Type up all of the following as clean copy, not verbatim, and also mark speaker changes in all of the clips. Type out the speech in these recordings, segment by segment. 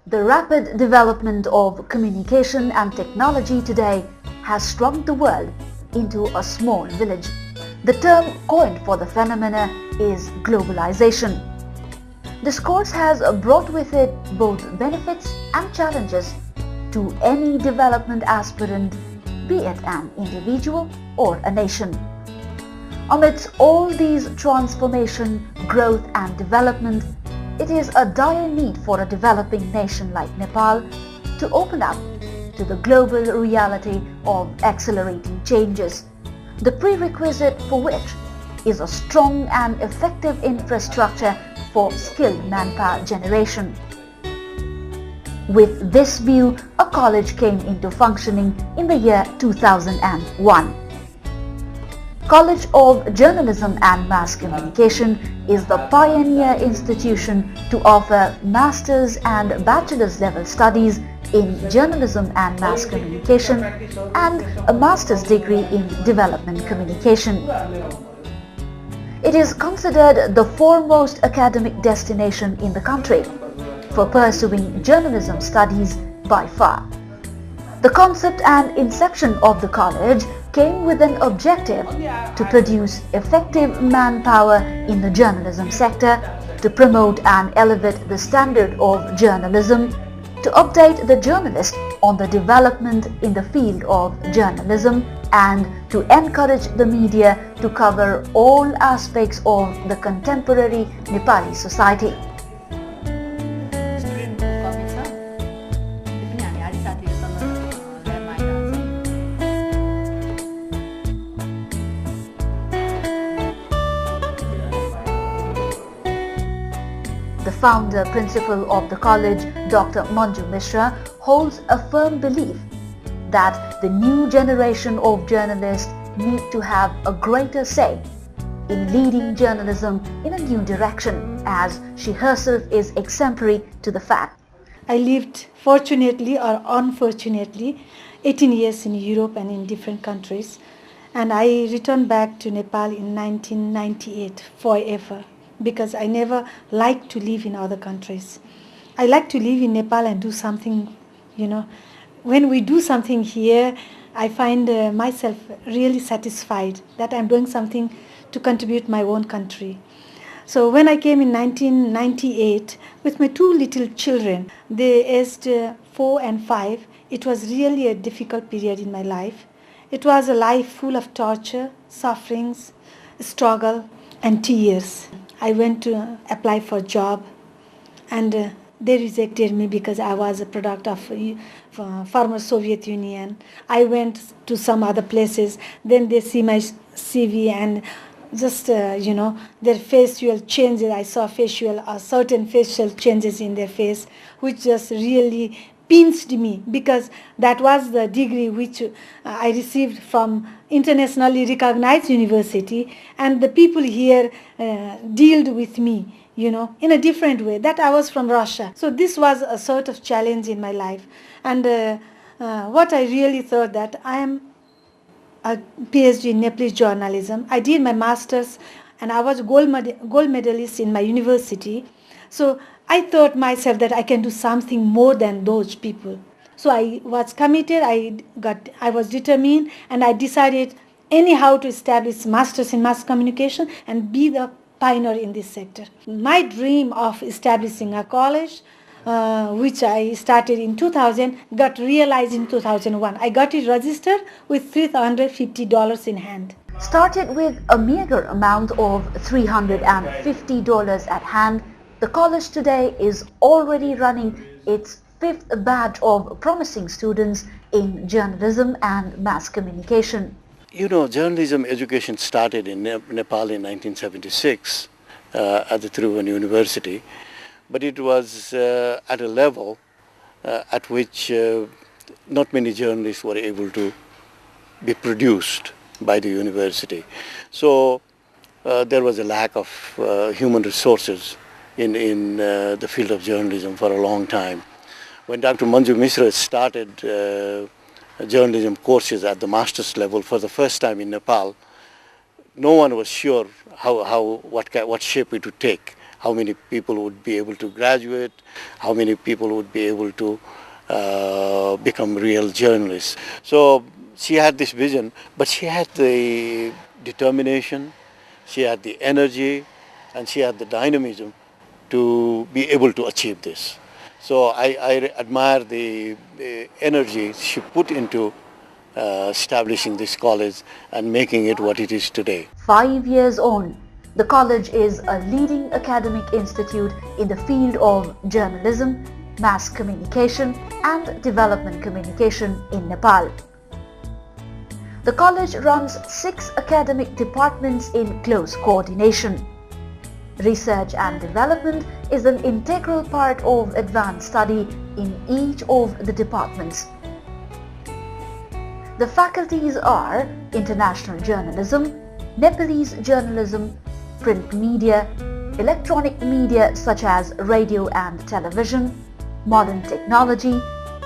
Speaker 1: The rapid development of communication and technology today has shrunk the world into a small village. The term coined for the phenomena is globalization. This course has brought with it both benefits and challenges to any development aspirant, be it an individual or a nation. Amidst all these transformation, growth and development, it is a dire need for a developing nation like Nepal to open up to the global reality of accelerating changes, the prerequisite for which is a strong and effective infrastructure for skilled manpower generation. With this view, a college came into functioning in the year 2001. College of Journalism and Mass Communication is the pioneer institution to offer master's and bachelor's level studies in journalism and mass communication and a master's degree in development communication. It is considered the foremost academic destination in the country for pursuing journalism studies by far. The concept and inception of the college came with an objective to produce effective manpower in the journalism sector, to promote and elevate the standard of journalism, to update the journalist on the development in the field of journalism, and to encourage the media to cover all aspects of the contemporary Nepali society. The founder principal of the college, Dr. Manju Mishra, holds a firm belief that the new generation of journalists need to have a greater say in leading journalism in a new direction, as she herself is exemplary to the fact.
Speaker 2: I lived, fortunately or unfortunately, 18 years in Europe and in different countries, and I returned back to Nepal in 1998 forever, because I never liked to live in other countries. I like to live in Nepal and do something, When we do something here, I find myself really satisfied that I'm doing something to contribute my own country. So when I came in 1998 with my two little children, they aged 4 and 5, it was really a difficult period in my life. It was a life full of torture, sufferings, struggle, and tears. I went to apply for a job, and they rejected me because I was a product of former Soviet Union. I went to some other places, then they see my CV and just, their facial changes. I saw certain facial changes in their face, which just really pinched me, because that was the degree which I received from internationally recognized university, and the people here dealt with me, in a different way, that I was from Russia. So this was a sort of challenge in my life. And what I really thought, that I am a PhD in Nepalese journalism. I did my master's and I was a gold medalist in my university. So I thought myself that I can do something more than those people. So I was committed, I was determined, and I decided anyhow to establish master's in mass communication and be the pioneer in this sector. My dream of establishing a college, which I started in 2000, got realized in 2001. I got it registered with $350 in hand.
Speaker 1: Started with a meager amount of $350 at hand, the college today is already running its 5th batch of promising students in journalism and mass communication.
Speaker 3: Journalism education started in Nepal in 1976 at the Tribhuvan University, but it was at a level at which not many journalists were able to be produced by the university. So there was a lack of human resources in the field of journalism for a long time. When Dr. Manju Mishra started journalism courses at the master's level for the first time in Nepal, no one was sure what shape it would take. how many people would be able to graduate, how many people would be able to become real journalists. So she had this vision, but she had the determination, she had the energy, and she had the dynamism to be able to achieve this. So I admire the energy she put into establishing this college and making it what it is today.
Speaker 1: 5 years on, the college is a leading academic institute in the field of journalism, mass communication and development communication in Nepal. The college runs 6 academic departments in close coordination. Research and development is an integral part of advanced study in each of the departments. The faculties are international journalism, Nepalese journalism, print media, electronic media such as radio and television, modern technology,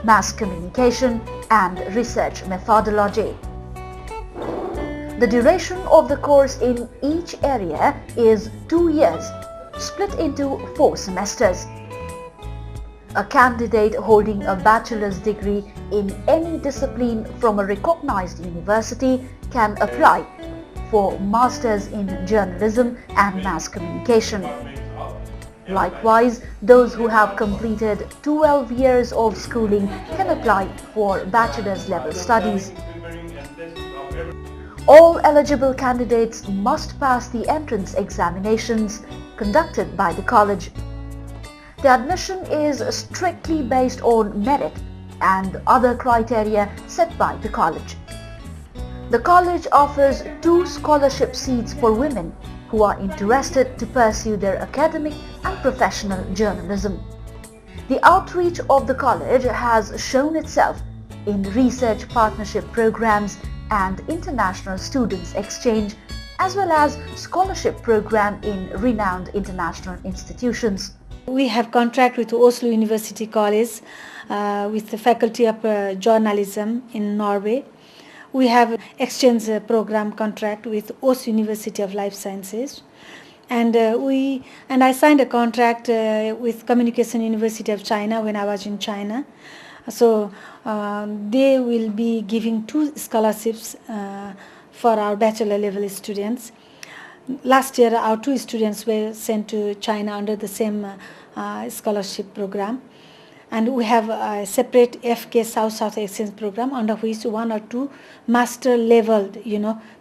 Speaker 1: mass communication and research methodology. The duration of the course in each area is 2 years, split into 4 semesters. A candidate holding a bachelor's degree in any discipline from a recognized university can apply for masters in journalism and mass communication. Likewise, those who have completed 12 years of schooling can apply for bachelor's level studies. All eligible candidates must pass the entrance examinations conducted by the college. The admission is strictly based on merit and other criteria set by the college. The college offers 2 scholarship seats for women who are interested to pursue their academic and professional journalism. The outreach of the college has shown itself in research partnership programs and international students exchange, as well as scholarship program in renowned international institutions.
Speaker 2: We have contract with Oslo University College with the Faculty of Journalism in Norway. We have exchange program contract with Oslo University of Life Sciences, and I signed a contract with Communication University of China when I was in China. So they will be giving 2 scholarships for our bachelor level students. Last year our 2 students were sent to China under the same scholarship program, and we have a separate FK South-South exchange program under which 1 or 2 master level,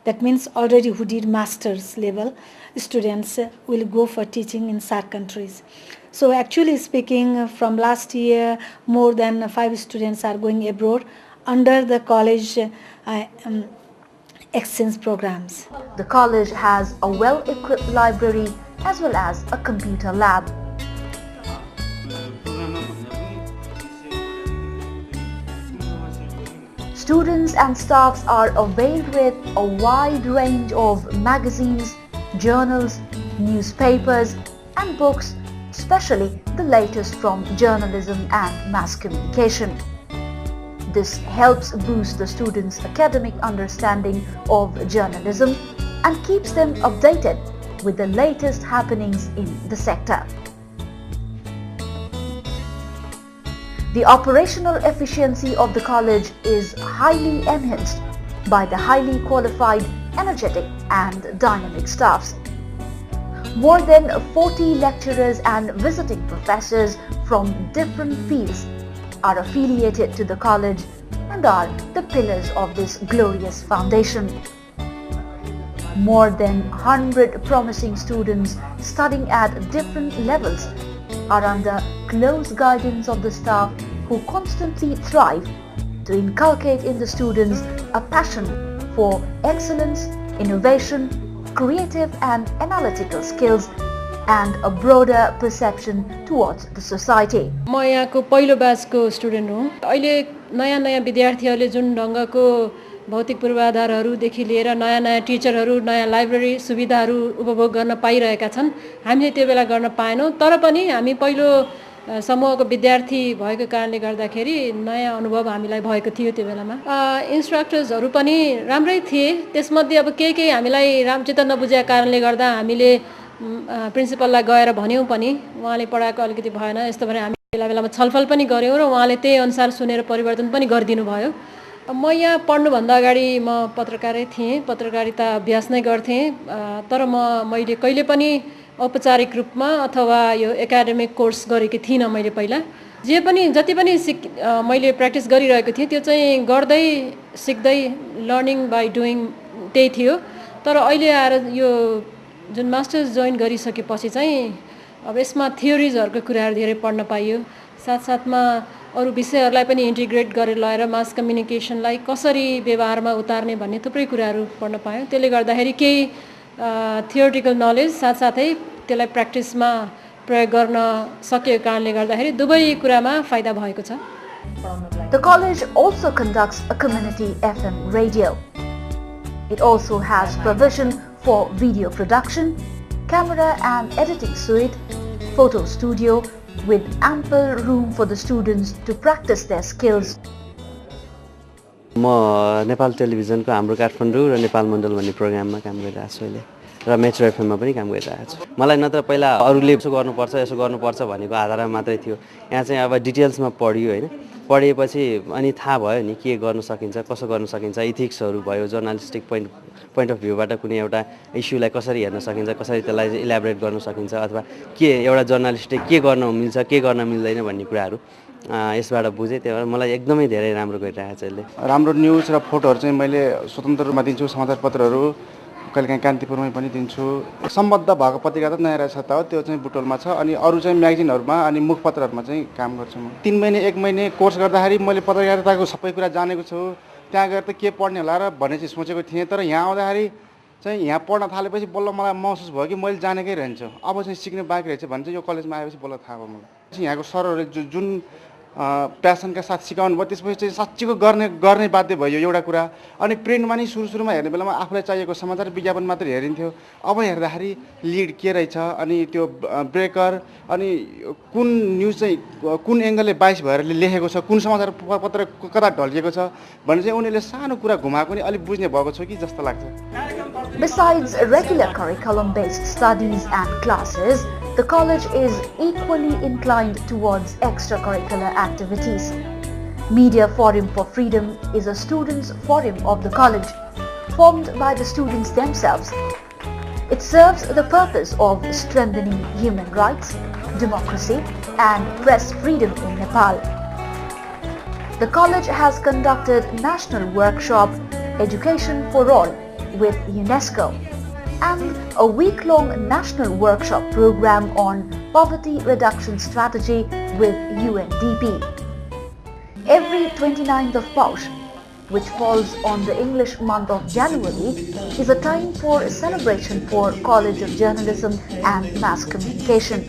Speaker 2: that means already who did master's level students will go for teaching in SAARC countries. So actually speaking, from last year more than 5 students are going abroad under the college exchange programs.
Speaker 1: The college has a well-equipped library as well as a computer lab. Students and staffs are availed with a wide range of magazines, journals, newspapers and books, especially the latest from journalism and mass communication. This helps boost the students' academic understanding of journalism and keeps them updated with the latest happenings in the sector. The operational efficiency of the college is highly enhanced by the highly qualified, energetic and dynamic staffs. More than 40 lecturers and visiting professors from different fields are affiliated to the college and are the pillars of this glorious foundation. More than 100 promising students studying at different levels are under close guidance of the staff who constantly thrive to inculcate in the students a passion for excellence, innovation, creative and analytical skills and a broader perception towards the society.
Speaker 4: म यहाँको पहिलो ब्याचको student हुँ। अहिले नयाँ विद्यार्थीहरूले जुन ढङ्गको भौतिक पूर्वाधारहरूदेखि लिएर नयाँ टिचरहरू, नयाँ लाइब्रेरी सुविधाहरू उपभोग गर्न पाइरहेका छन्। हामीले त्यो बेला गर्न पाएनौँ, तर पनि हामी पहिलो समूहको विद्यार्थी भएको कारणले गर्दाखेरि नयाँ अनुभव हामीलाई भएको थियो त्यो बेलामा। इन्स्ट्रक्टर्सहरू पनि राम्रै थिए। त्यसमध्ये अब केही हामीलाई रामचित नबुझेका कारणले गर्दा हामीले प्रिन्सिपललाई गएर भन्यौँ पनि, उहाँले पढाएको अलिकति भएन यस्तो भने हामी बेला बेलामा छलफल पनि गऱ्यौँ र उहाँले त्यही अनुसार सुनेर परिवर्तन पनि गरिदिनु भयो। म यहाँ पढ्नुभन्दा अगाडि म पत्रकारै थिएँ, पत्रकारिता अभ्यास नै गर्थेँ, तर मैले कहिले पनि औपचारिक रूपमा अथवा यो एकाडेमिक कोर्स गरेकी थिइनँ। मैले पहिला जति पनि मैले प्र्याक्टिस गरिरहेको थिएँ त्यो चाहिँ गर्दै सिक्दै लर्निङ बाई डुइङ त्यही थियो। तर अहिले आएर यो जुन मास्टर्स जोइन गरिसकेपछि चाहिँ अब यसमा थियोरिजहरूको कुराहरू धेरै पढ्न पाइयो, साथसाथमा अरू विषयहरूलाई पनि इन्टिग्रेट गरेर लगाएर मास कम्युनिकेसनलाई कसरी व्यवहारमा उतार्ने भन्ने थुप्रै कुराहरू पढ्न पायौँ। त्यसले गर्दाखेरि केही थियोरिटिकल नलेज साथसाथै त्यसलाई प्र्याक्टिसमा प्रयोग गर्न सकेको कारणले गर्दाखेरि दुवै कुरामा फाइदा भएको छ।
Speaker 1: The college also conducts a community FM radio. It also has provision for video production, camera and editing suite, photo studio with ample room for the students to practice their skills.
Speaker 5: म नेपाल टेलिभिजनको हाम्रो काठमाडौँ र नेपाल मण्डल भन्ने प्रोग्राममा काम गरिरहेको छु अहिले र metro एफएममा पनि काम गरिरहेको छु। मलाई नत्र पहिला अरूले यसो गर्नुपर्छ भनेको आधारमा मात्रै थियो। यहाँ चाहिँ अब डिटेल्समा पढियो हैन, पढेपछि अनि थाहा भयो नि के गर्न सकिन्छ, कसो गर्न सकिन्छ, इथिक्सहरू भयो, जर्नलिस्टिक पोइन्ट अफ भ्यूबाट कुनै एउटा इस्युलाई कसरी हेर्न सकिन्छ, कसरी त्यसलाई इलाबोरेट गर्न सकिन्छ, अथवा के एउटा जर्नलिस्टले के गर्न मिल्छ के गर्न मिल्दैन भन्ने कुराहरू यसबाट बुझेँ। त्यही भएर मलाई एकदमै धेरै राम्रो गरिरहेको छ यसले।
Speaker 6: राम्रो न्युज र फोटोहरू चाहिँ मैले स्वतन्त्र रूपमा दिन्छु, समाचारपत्रहरू कहिलेकाहीँ कान्तिपुरमै पनि दिन्छु। सम्बद्ध भएको पत्रिका त नयाँ रहेछ त हो, त्यो चाहिँ बुटोलमा छ, अनि अरू चाहिँ म्यागजिनहरूमा अनि मुखपत्रहरूमा चाहिँ काम गर्छु म। 3 महिने 1 महिने कोर्स गर्दाखेरि मैले पत्रकारिताको सबै कुरा जानेको छु। त्यहाँ गएर त के पढ्ने होला र भन्ने चाहिँ सोचेको थिएँ, तर यहाँ आउँदाखेरि चाहिँ यहाँ पढ्न थालेपछि बल्ल मलाई महसुस भयो कि मैले जानेकै रहन्छ, अब चाहिँ सिक्ने बाँकी रहेछ भने चाहिँ यो कलेजमा आएपछि बल्ल थाहा भयो मलाई। यहाँको सरहरूले जुन प्यासनका साथ सिकाउनु भयो त्यसपछि चाहिँ साँच्चीको गर्ने बाध्य भयो एउटा कुरा। अनि प्रिन्टमा नि सुरुमा हेर्ने बेलामा आफूलाई चाहिएको समाचार विज्ञापन मात्र हेरिन्थ्यो, अब हेर्दाखेरि लिड के रहेछ, अनि त्यो ब्रेकर, अनि कुन न्युज चाहिँ कुन एङ्गलले बाइस भएर लेखेको छ, कुन समाचार पत्र कता ढल्किएको छ भन्ने चाहिँ उनीहरूले सानो कुरा घुमाएको नि अलिक बुझ्ने भएको छ कि जस्तो लाग्छ।
Speaker 1: Besides regular curriculum-based studies and classes, the college is equally inclined towards extracurricular activities. Media Forum for Freedom is a students' forum of the college, formed by the students themselves. It serves the purpose of strengthening human rights, democracy and press freedom in Nepal. The college has conducted national workshop Education for All with UNESCO and a week-long national workshop program on poverty reduction strategy with UNDP. Every 29th of Paush, which falls on the English month of January, is a time for a celebration for College of Journalism and Mass Communication.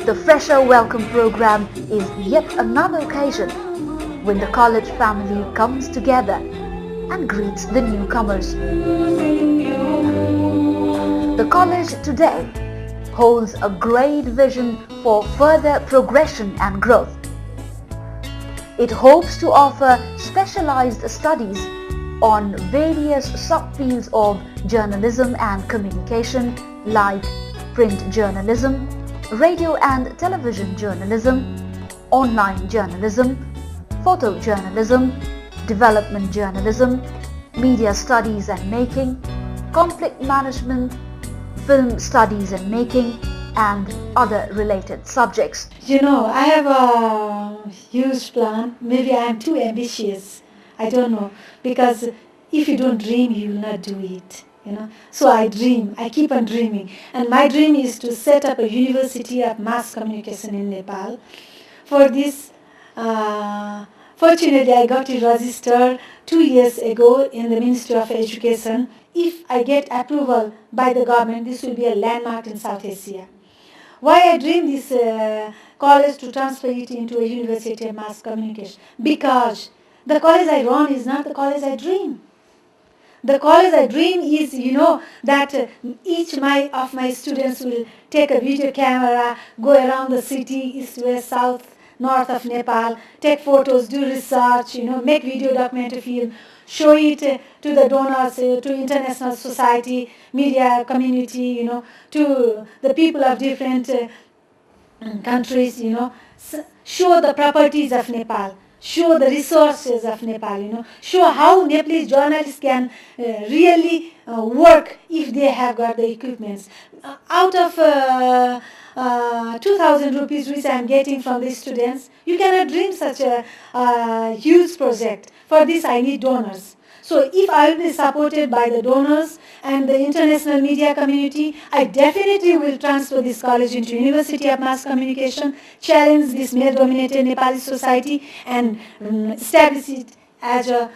Speaker 1: The Fresher Welcome program is yet another occasion when the college family comes together and greets the newcomers. The college today holds a great vision for further progression and growth. It hopes to offer specialized studies on various subfields of journalism and communication like print journalism, radio and television journalism, online journalism, photojournalism, development journalism, media studies and making, conflict management, film studies and making, and other related subjects.
Speaker 2: You know, I have a huge plan. Maybe I am too ambitious. I don't know. Because if you don't dream, you will not do it. You know. So I dream. I keep on dreaming. And my dream is to set up a university of mass communication in Nepal. For this, fortunately, I got to register 2 years ago in the Ministry of Education. If I get approval by the government, this will be a landmark in South Asia. Why I dream this college to transfer it into a university of mass communication? Because the college I run is not the college I dream. The college I dream is, you know, that each of my students will take a video camera, go around the city, east, west, south, north of Nepal, take photos, do research, make video documentary film, show it to the donors, to international society, media community, to the people of different countries, show the properties of Nepal, show the resources of Nepal, show how Nepalese journalists can really work if they have got the equipments. Out of 2,000 rupees which I am getting from the students, you cannot dream such a huge project. For this I need donors. So if I will be supported by the donors and the international media community, I definitely will transfer this college into University of Mass Communication, challenge this male-dominated Nepali society, and establish it as a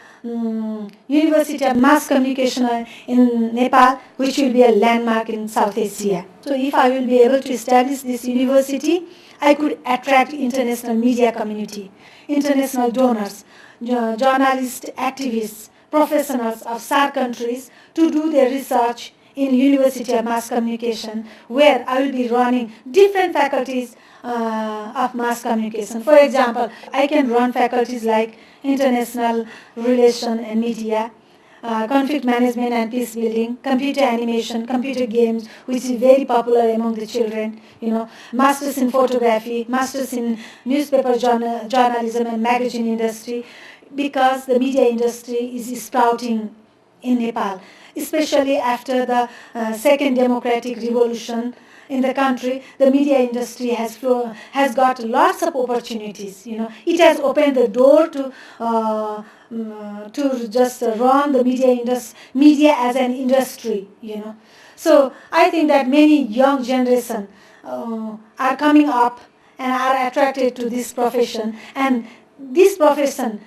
Speaker 2: University of Mass Communication in Nepal, which will be a landmark in South Asia. So if I will be able to establish this university, I could attract international media community, international donors, journalists, activists, professionals of SAARC countries to do their research in University of Mass Communication, where I will be running different faculties of mass communication. For example, I can run faculties like international relation and media, conflict management and peace building, computer animation, computer games, which is very popular among the children, masters in photography, masters in newspaper journalism and magazine industry, because the media industry is sprouting in Nepal, especially after the second democratic revolution in the country. The media industry has got lots of opportunities. It has opened the door to just run the media as an industry. So I think that many young generation are coming up and are attracted to this profession, and this profession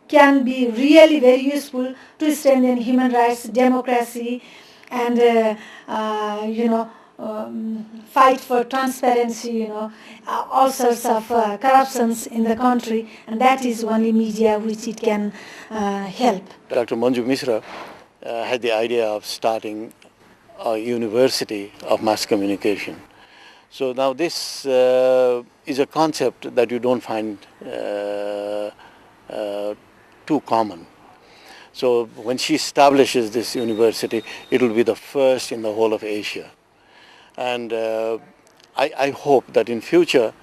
Speaker 2: can be really very useful to strengthen human rights, democracy, and fight for transparency, all sorts of corruptions in the country, and that is only media which it can help.
Speaker 3: Dr. Manju Mishra had the idea of starting a university of mass communication. So now this is a concept that you don't find too common. So when she establishes this university, it will be the first in the whole of Asia. And I hope that in future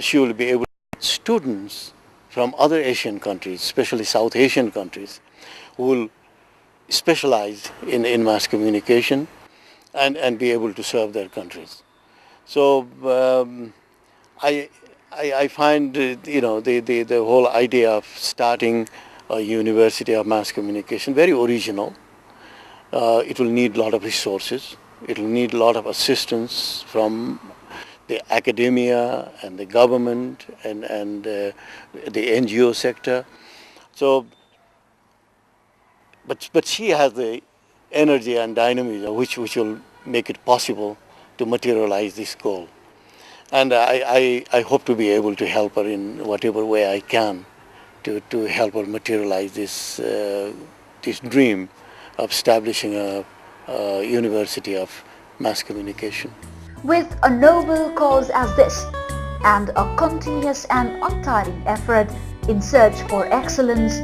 Speaker 3: she will be able to get students from other Asian countries, especially South Asian countries, who will specialize in mass communication and be able to serve their countries. So I find the whole idea of starting a University of Mass Communication very original. It will need a lot of resources. It will need a lot of assistance from the academia and the government and the NGO sector. So, but she has the energy and dynamism which will make it possible to materialize this goal. And I hope to be able to help her in whatever way I can to help her materialize this dream of establishing a University of Mass Communication.
Speaker 1: With a noble cause as this, and a continuous and untiring effort in search for excellence,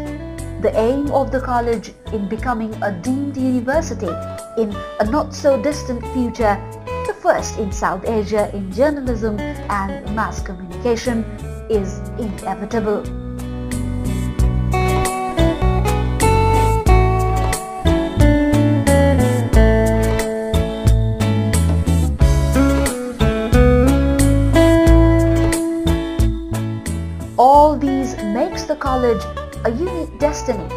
Speaker 1: the aim of the college in becoming a deemed university in a not so distant future, the first in South Asia in journalism and mass communication, is inevitable. All these makes the college a unique destiny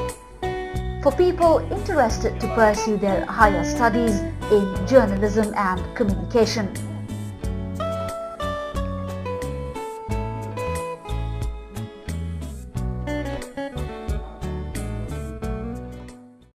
Speaker 1: for people interested to pursue their higher studies in journalism and communication.